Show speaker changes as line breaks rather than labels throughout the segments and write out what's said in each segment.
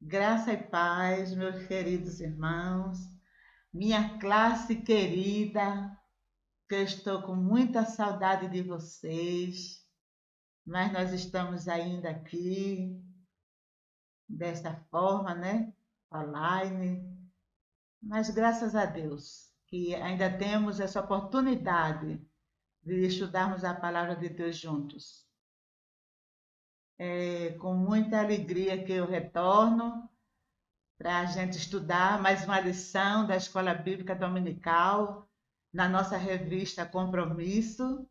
Graça e paz, meus queridos irmãos, minha classe querida, que eu estou com muita saudade de vocês, mas nós estamos ainda aqui, desta forma, né? Online, mas graças a Deus que ainda temos essa oportunidade de estudarmos a palavra de Deus juntos. É com muita alegria que eu retorno para a gente estudar mais uma lição da Escola Bíblica Dominical na nossa revista Compromisso.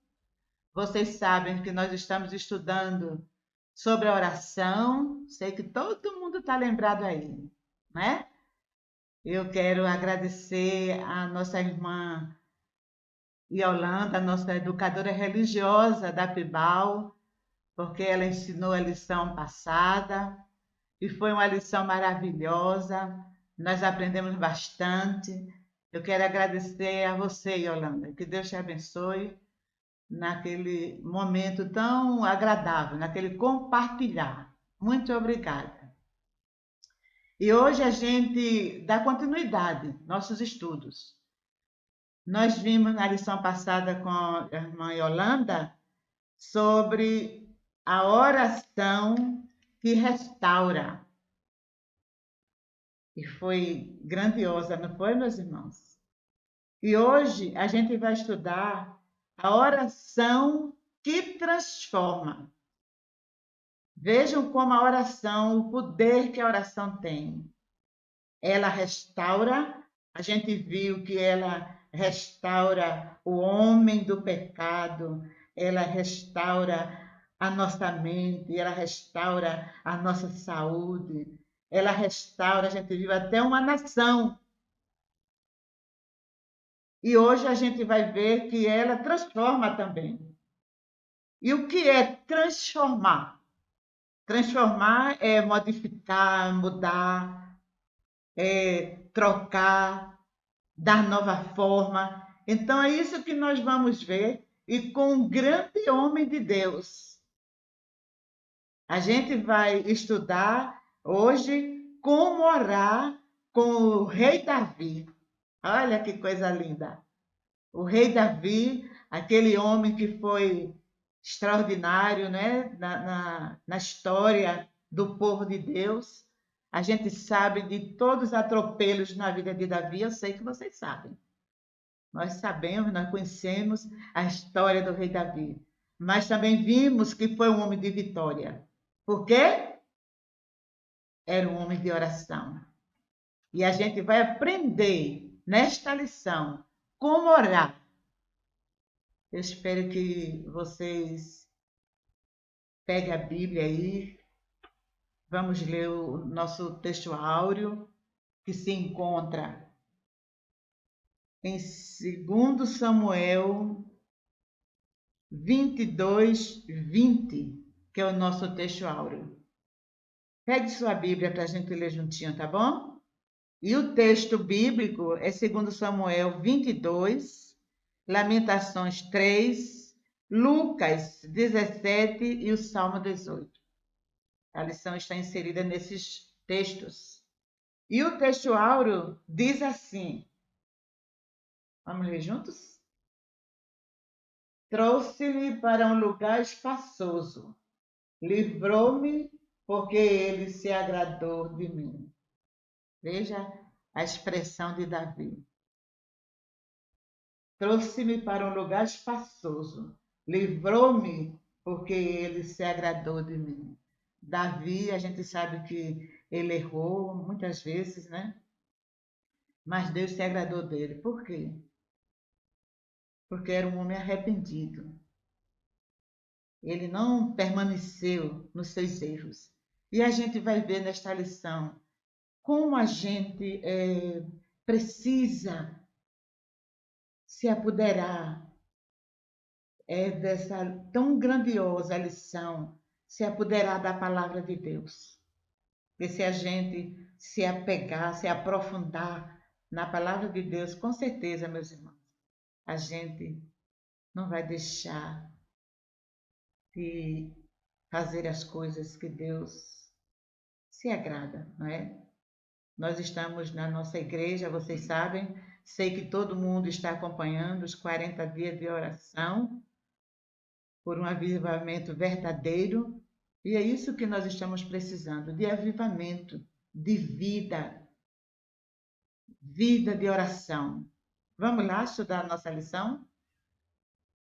Vocês sabem que nós estamos estudando sobre a oração. Sei que todo mundo está lembrado aí, né? Eu quero agradecer a nossa irmã Yolanda, nossa educadora religiosa da PIBAL, porque ela ensinou a lição passada. E foi uma lição maravilhosa. Nós aprendemos bastante. Eu quero agradecer a você, Yolanda. Que Deus te abençoe naquele momento tão agradável, naquele compartilhar. Muito obrigada. E hoje a gente dá continuidade aos nossos estudos. Nós vimos na lição passada com a irmã Yolanda sobre a oração que restaura. E foi grandiosa, não foi, meus irmãos? E hoje a gente vai estudar a oração que transforma. Vejam como a oração, o poder que a oração tem. Ela restaura, a gente viu que ela restaura o homem do pecado, ela restaura a nossa mente, ela restaura a nossa saúde, ela restaura, a gente viu até uma nação. E hoje a gente vai ver que ela transforma também. E o que é transformar? Transformar é modificar, mudar, é trocar, dar nova forma. Então é isso que nós vamos ver. E com um grande homem de Deus, a gente vai estudar hoje como orar com o rei Davi. Olha que coisa linda! O rei Davi, aquele homem que foi extraordinário, né? na história do povo de Deus. A gente sabe de todos os atropelos na vida de Davi, eu sei que vocês sabem. Nós sabemos, nós conhecemos a história do rei Davi. Mas também vimos que foi um homem de vitória. Por quê? Era um homem de oração. E a gente vai aprender nesta lição como orar. Eu espero que vocês peguem a Bíblia aí. Vamos ler o nosso texto áureo, que se encontra em 2 Samuel 22:20, que é o nosso texto áureo. Pegue sua Bíblia para a gente ler juntinho, tá bom? E o texto bíblico é 2 Samuel 22, Lamentações 3, Lucas 17 e o Salmo 18. A lição está inserida nesses textos. E o texto áureo diz assim: vamos ler juntos? Trouxe-me para um lugar espaçoso, livrou-me porque ele se agradou de mim. Veja a expressão de Davi. Trouxe-me para um lugar espaçoso, livrou-me porque ele se agradou de mim. Davi, a gente sabe que ele errou muitas vezes, né? Mas Deus se agradou dele. Por quê? Porque era um homem arrependido. Ele não permaneceu nos seus erros. E a gente vai ver nesta lição como a gente precisa se apoderar dessa tão grandiosa lição, se apoderar da palavra de Deus. E se a gente se apegar, se aprofundar na palavra de Deus, com certeza, meus irmãos, a gente não vai deixar de fazer as coisas que Deus se agrada, não é? Nós estamos na nossa igreja, vocês sabem, sei que todo mundo está acompanhando os 40 dias de oração por um avivamento verdadeiro, e é isso que nós estamos precisando, de avivamento, de vida, vida de oração. Vamos lá estudar a nossa lição?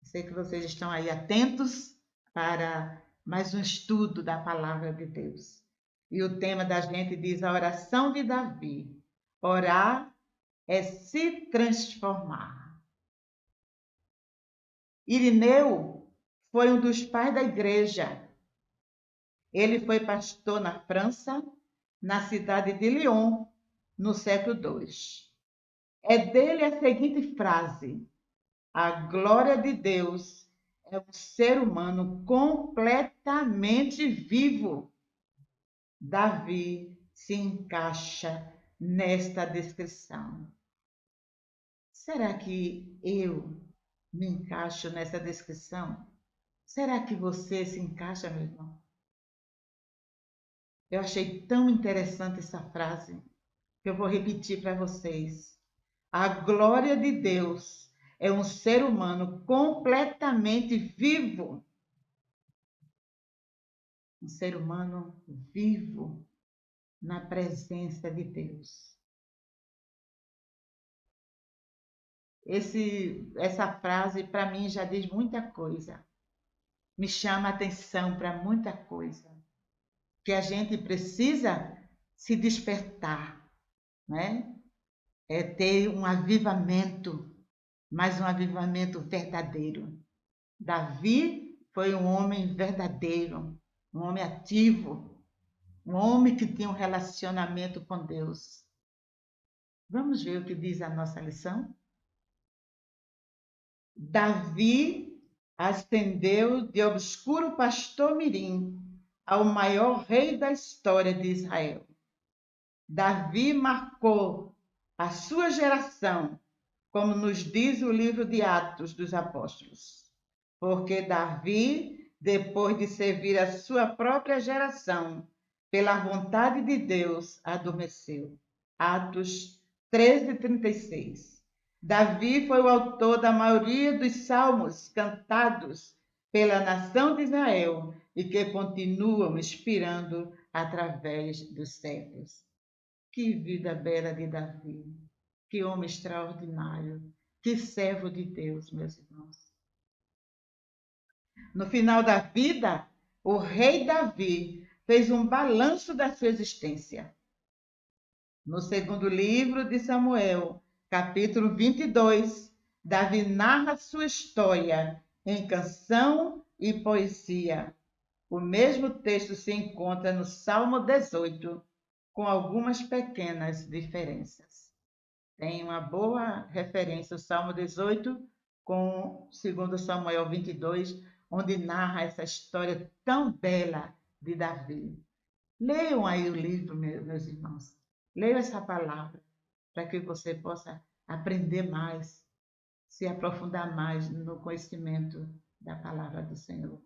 Sei que vocês estão aí atentos para mais um estudo da palavra de Deus. E o tema da gente diz a oração de Davi. Orar é se transformar. Irineu foi um dos pais da igreja. Ele foi pastor na França, na cidade de Lyon, no século II. É dele a seguinte frase: a glória de Deus é um ser humano completamente vivo. Davi se encaixa nesta descrição. Será que eu me encaixo nessa descrição? Será que você se encaixa, meu irmão? Eu achei tão interessante essa frase que eu vou repetir para vocês. A glória de Deus é um ser humano completamente vivo. Um ser humano vivo na presença de Deus. Essa frase, para mim, já diz muita coisa. Me chama a atenção para muita coisa. Que a gente precisa se despertar, né? É ter um avivamento, mas um avivamento verdadeiro. Davi foi um homem verdadeiro, um homem ativo, um homem que tinha um relacionamento com Deus. Vamos ver o que diz a nossa lição? Davi ascendeu de obscuro pastor mirim ao maior rei da história de Israel. Davi marcou a sua geração, como nos diz o livro de Atos dos Apóstolos. Porque Davi, depois de servir a sua própria geração, pela vontade de Deus, adormeceu. Atos 13:36. Davi foi o autor da maioria dos salmos cantados pela nação de Israel e que continuam inspirando através dos séculos. Que vida bela de Davi! Que homem extraordinário! Que servo de Deus, meus irmãos! No final da vida, o rei Davi fez um balanço da sua existência. No segundo livro de Samuel, capítulo 22, Davi narra sua história em canção e poesia. O mesmo texto se encontra no Salmo 18, com algumas pequenas diferenças. Tem uma boa referência o Salmo 18 com 2 Samuel 22, onde narra essa história tão bela de Davi. Leiam aí o livro, meus irmãos. Leiam essa palavra, para que você possa aprender mais, se aprofundar mais no conhecimento da palavra do Senhor.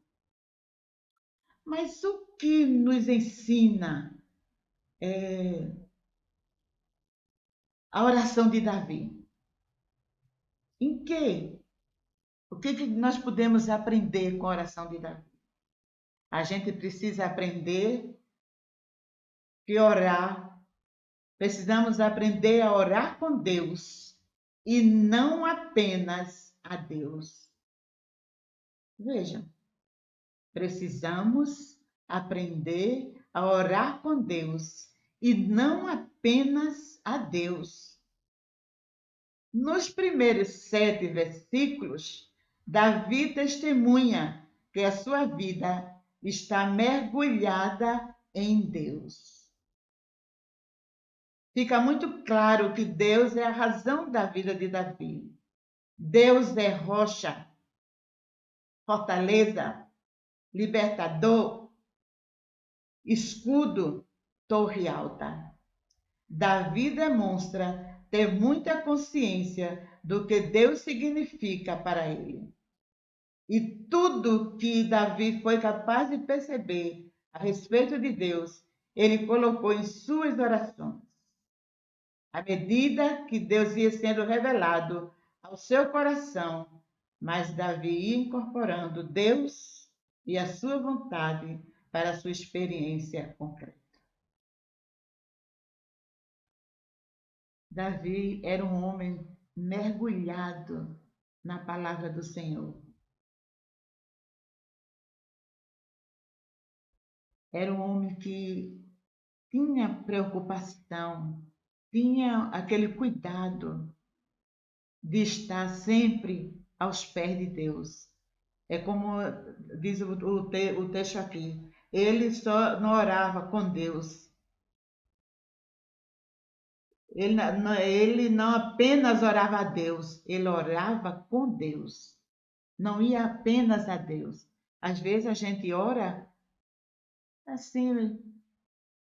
Mas o que nos ensina a oração de Davi? Em que? O que nós podemos aprender com a oração de Davi? A gente precisa aprender que orar, precisamos aprender a orar com Deus e não apenas a Deus. Vejam, precisamos aprender a orar com Deus e não apenas a Deus. Nos primeiros 7 versículos, Davi testemunha que a sua vida está mergulhada em Deus. Fica muito claro que Deus é a razão da vida de Davi. Deus é rocha, fortaleza, libertador, escudo, torre alta. Davi demonstra ter muita consciência do que Deus significa para ele. E tudo que Davi foi capaz de perceber a respeito de Deus ele colocou em suas orações. À medida que Deus ia sendo revelado ao seu coração, mas Davi ia incorporando Deus e a sua vontade para a sua experiência concreta. Davi era um homem mergulhado na palavra do Senhor. Era um homem que tinha preocupação, tinha aquele cuidado de estar sempre aos pés de Deus. É como diz o texto aqui, ele só não orava com Deus. Ele não apenas orava a Deus, ele orava com Deus. Não ia apenas a Deus. Às vezes a gente ora assim,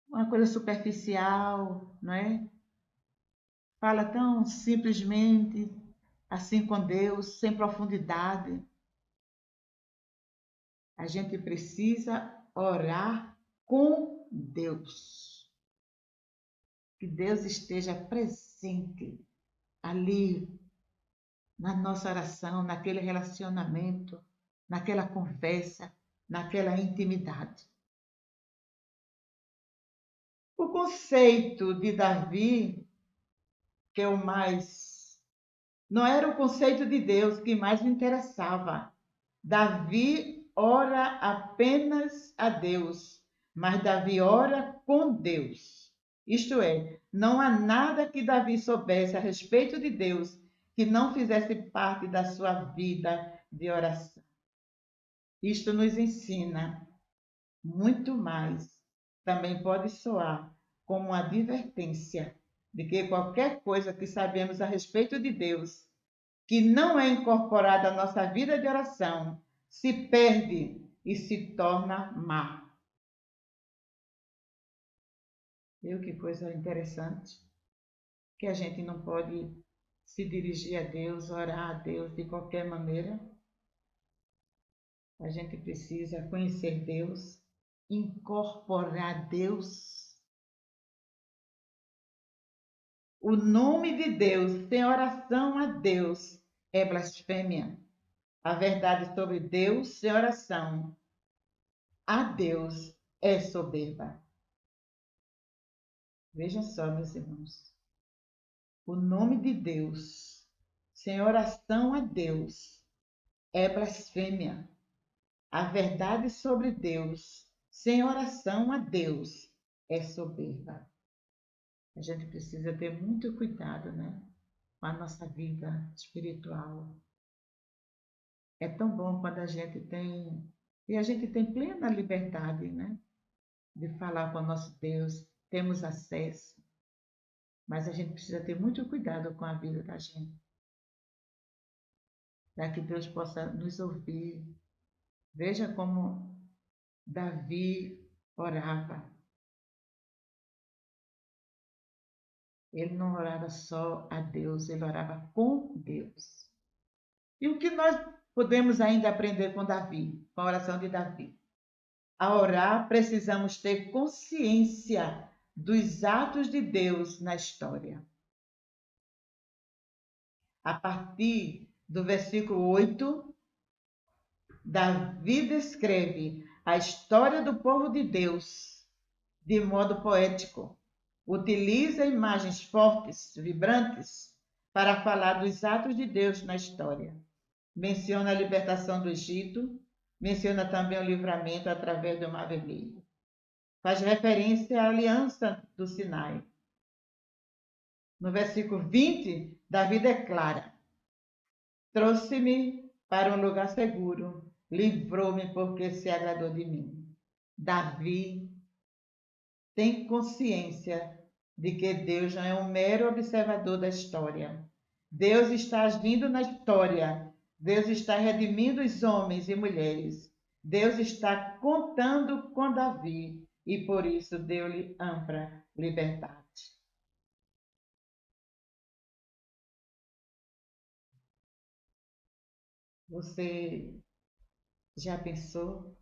uma coisa superficial, não é? Fala tão simplesmente assim com Deus, sem profundidade. A gente precisa orar com Deus. Que Deus esteja presente ali na nossa oração, naquele relacionamento, naquela conversa, naquela intimidade. O conceito de Davi, que é o mais. Não era o conceito de Deus que mais me interessava. Davi ora apenas a Deus, mas Davi ora com Deus. Isto é, não há nada que Davi soubesse a respeito de Deus que não fizesse parte da sua vida de oração. Isto nos ensina muito mais. Também pode soar como uma advertência de que qualquer coisa que sabemos a respeito de Deus, que não é incorporada à nossa vida de oração, se perde e se torna má. Viu que coisa interessante? Que a gente não pode se dirigir a Deus, orar a Deus de qualquer maneira. A gente precisa conhecer Deus, incorporar Deus. O nome de Deus sem oração a Deus é blasfêmia. A verdade sobre Deus sem oração a Deus é soberba. Veja só, meus irmãos. O nome de Deus sem oração a Deus é blasfêmia. A verdade sobre Deus sem oração a Deus é soberba. A gente precisa ter muito cuidado, né, com a nossa vida espiritual. É tão bom quando a gente tem, e a gente tem plena liberdade, né, de falar com o nosso Deus, temos acesso, mas a gente precisa ter muito cuidado com a vida da gente, para que Deus possa nos ouvir. Veja como Davi orava. Ele não orava só a Deus, ele orava com Deus. E o que nós podemos ainda aprender com Davi, com a oração de Davi? A orar, precisamos ter consciência dos atos de Deus na história. A partir do versículo 8, Davi descreve a história do povo de Deus de modo poético. Utiliza imagens fortes, vibrantes, para falar dos atos de Deus na história. Menciona a libertação do Egito, menciona também o livramento através do Mar Vermelho. Faz referência à aliança do Sinai. No versículo 20, Davi declara: trouxe-me para um lugar seguro, livrou-me porque se agradou de mim. Davi tem consciência de que Deus não é um mero observador da história. Deus está agindo na história. Deus está redimindo os homens e mulheres. Deus está contando com Davi e por isso deu-lhe ampla liberdade. Você já pensou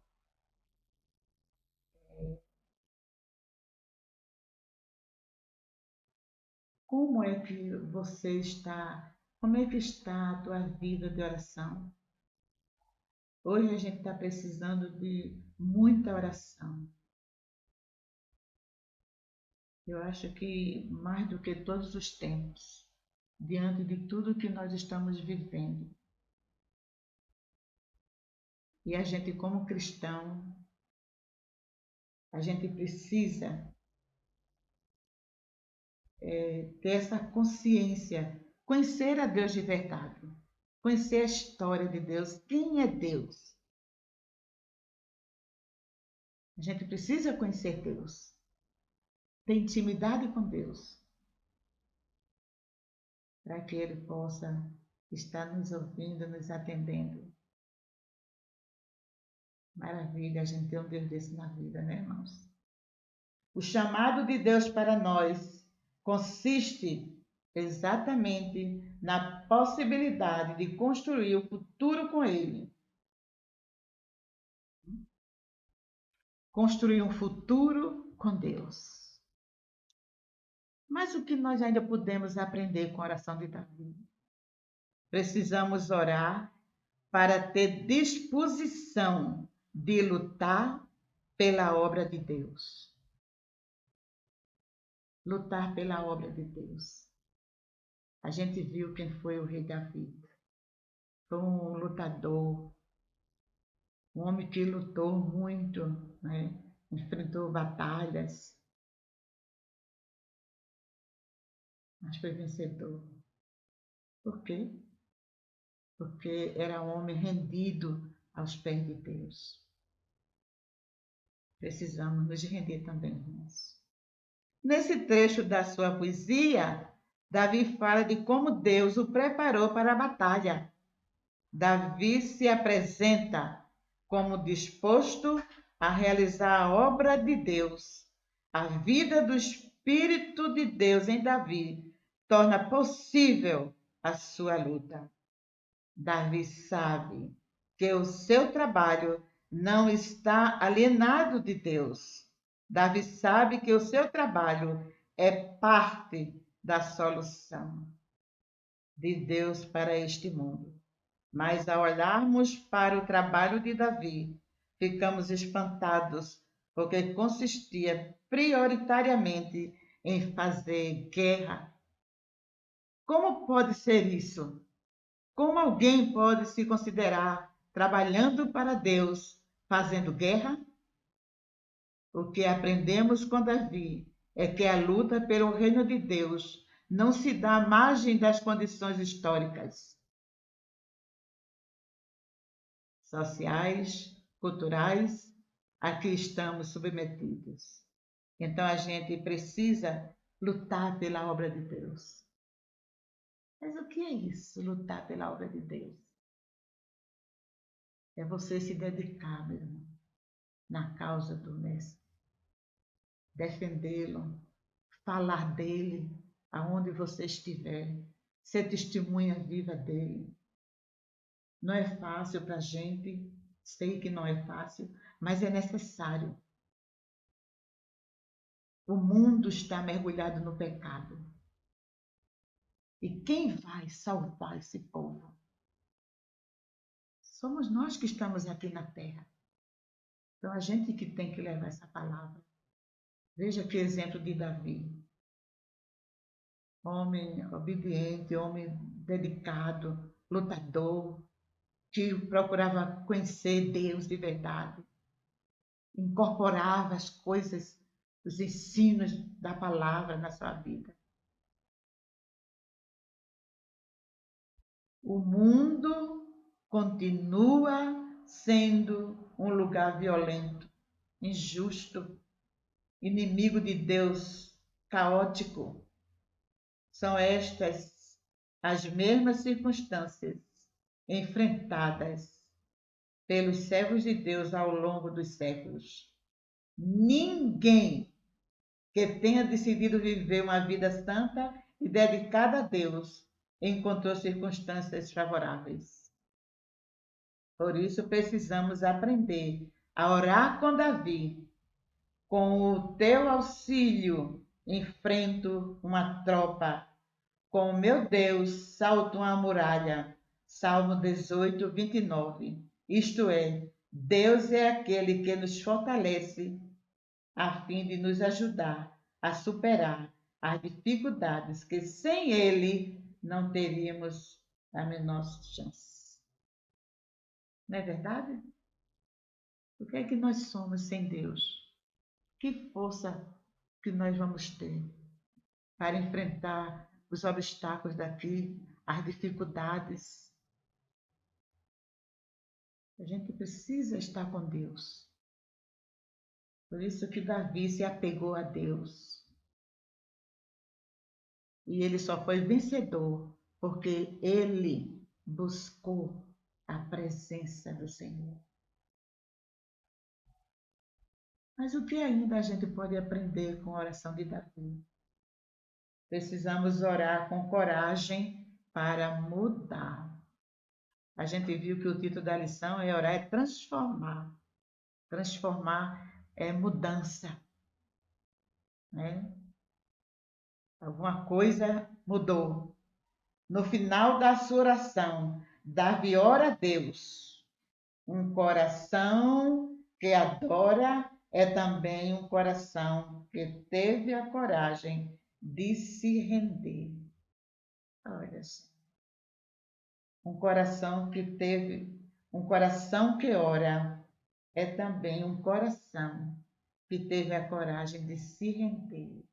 Como é que você está? Como é que está a tua vida de oração? Hoje a gente está precisando de muita oração. Eu acho que mais do que todos os tempos, diante de tudo que nós estamos vivendo. E a gente, como cristão, a gente precisa ter essa consciência, conhecer a Deus de verdade, conhecer a história de Deus, quem é Deus. A gente precisa conhecer Deus, ter intimidade com Deus, para que Ele possa estar nos ouvindo, nos atendendo. Maravilha a gente ter um Deus desse na vida, né, irmãos? O chamado de Deus para nós consiste exatamente na possibilidade de construir o futuro com Ele. Construir um futuro com Deus. Mas o que nós ainda podemos aprender com a oração de Davi? Precisamos orar para ter disposição de lutar pela obra de Deus. Lutar pela obra de Deus. A gente viu quem foi o rei Davi. Foi um lutador, um homem que lutou muito, né? Enfrentou batalhas, mas foi vencedor. Por quê? Porque era um homem rendido aos pés de Deus. Precisamos nos render também, irmãos. Nesse trecho da sua poesia, Davi fala de como Deus o preparou para a batalha. Davi se apresenta como disposto a realizar a obra de Deus. A vida do Espírito de Deus em Davi torna possível a sua luta. Davi sabe que o seu trabalho não está alienado de Deus. Davi sabe que o seu trabalho é parte da solução de Deus para este mundo. Mas ao olharmos para o trabalho de Davi, ficamos espantados, porque consistia prioritariamente em fazer guerra. Como pode ser isso? Como alguém pode se considerar trabalhando para Deus, fazendo guerra? O que aprendemos com Davi é que a luta pelo reino de Deus não se dá à margem das condições históricas, sociais, culturais a que estamos submetidos. Então a gente precisa lutar pela obra de Deus. Mas o que é isso, lutar pela obra de Deus? É você se dedicar, meu irmão, na causa do Mestre, defendê-lo, falar dele aonde você estiver, ser testemunha viva dele. Não é fácil para a gente, sei que não é fácil, mas é necessário. O mundo está mergulhado no pecado. E quem vai salvar esse povo? Somos nós que estamos aqui na terra. Então a gente que tem que levar essa palavra. Veja que exemplo de Davi. Homem obediente, homem dedicado, lutador, que procurava conhecer Deus de verdade, incorporava as coisas, os ensinos da palavra na sua vida. O mundo continua sendo um lugar violento, injusto, inimigo de Deus, caótico. São estas as mesmas circunstâncias enfrentadas pelos servos de Deus ao longo dos séculos. Ninguém que tenha decidido viver uma vida santa e dedicada a Deus encontrou circunstâncias favoráveis. Por isso precisamos aprender a orar com Davi, com o teu auxílio enfrento uma tropa. Com o meu Deus, salto uma muralha. Salmo 18, 29. Isto é, Deus é aquele que nos fortalece a fim de nos ajudar a superar as dificuldades que sem Ele não teríamos a menor chance. Não é verdade? O que é que nós somos sem Deus? Que força que nós vamos ter para enfrentar os obstáculos daqui, as dificuldades? A gente precisa estar com Deus. Por isso que Davi se apegou a Deus. E ele só foi vencedor porque ele buscou a presença do Senhor. Mas o que ainda a gente pode aprender com a oração de Davi? Precisamos orar com coragem para mudar. A gente viu que o título da lição é orar é transformar. Transformar é mudança, né? Alguma coisa mudou. No final da sua oração, Davi ora a Deus. Um coração que adora é também um coração que teve a coragem de se render. Olha só. Um coração que ora é também um coração que teve a coragem de se render.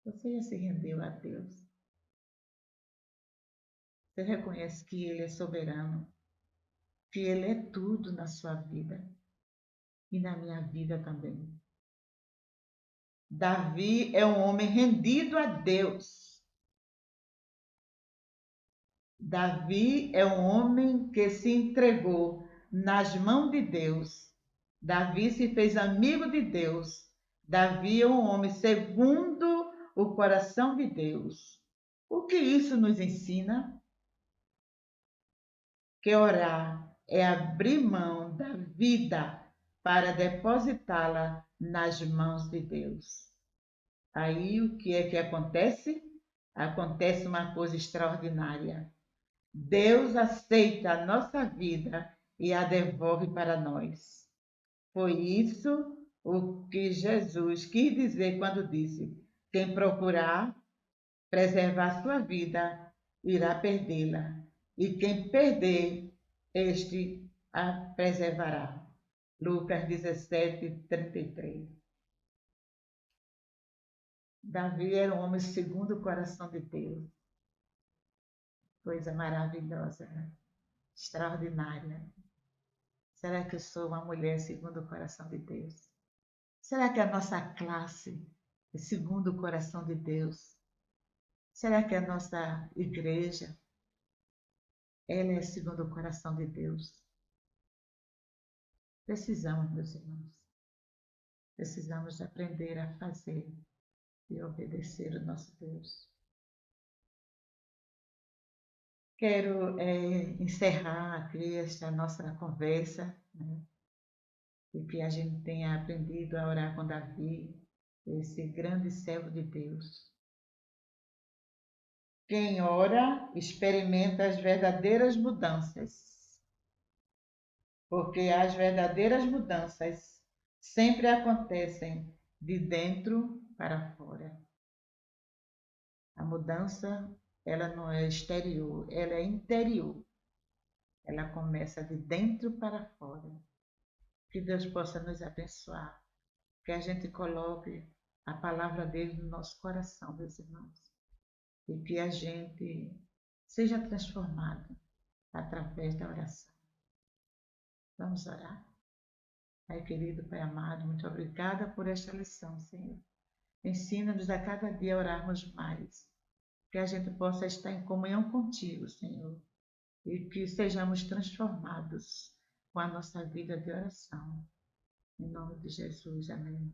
Você já se rendeu a Deus? Você reconhece que Ele é soberano, que Ele é tudo na sua vida e na minha vida também. Davi é um homem rendido a Deus. Davi é um homem que se entregou nas mãos de Deus. Davi se fez amigo de Deus. Davi é um homem segundo o coração de Deus. O que isso nos ensina? Que orar é abrir mão da vida para depositá-la nas mãos de Deus. Aí o que é que acontece? Acontece uma coisa extraordinária. Deus aceita a nossa vida e a devolve para nós. Foi isso o que Jesus quis dizer quando disse: quem procurar preservar sua vida irá perdê-la, e quem perder, este a preservará. Lucas 17, 33. Davi era um homem segundo o coração de Deus. Coisa maravilhosa, né? Extraordinária. Será que eu sou uma mulher segundo o coração de Deus? Será que a nossa classe é segundo o coração de Deus? Será que a nossa igreja ela é segundo o coração de Deus? Precisamos, meus irmãos, precisamos aprender a fazer e obedecer o nosso Deus. Quero encerrar aqui esta nossa conversa, né? E que a gente tenha aprendido a orar com Davi, esse grande servo de Deus. Quem ora experimenta as verdadeiras mudanças, porque as verdadeiras mudanças sempre acontecem de dentro para fora. A mudança, ela não é exterior, ela é interior. Ela começa de dentro para fora. Que Deus possa nos abençoar, que a gente coloque a palavra dele no nosso coração, meus irmãos, e que a gente seja transformado através da oração. Vamos orar? Pai querido, Pai amado, muito obrigada por esta lição, Senhor. Ensina-nos a cada dia a orarmos mais, que a gente possa estar em comunhão contigo, Senhor, e que sejamos transformados com a nossa vida de oração. Em nome de Jesus, amém.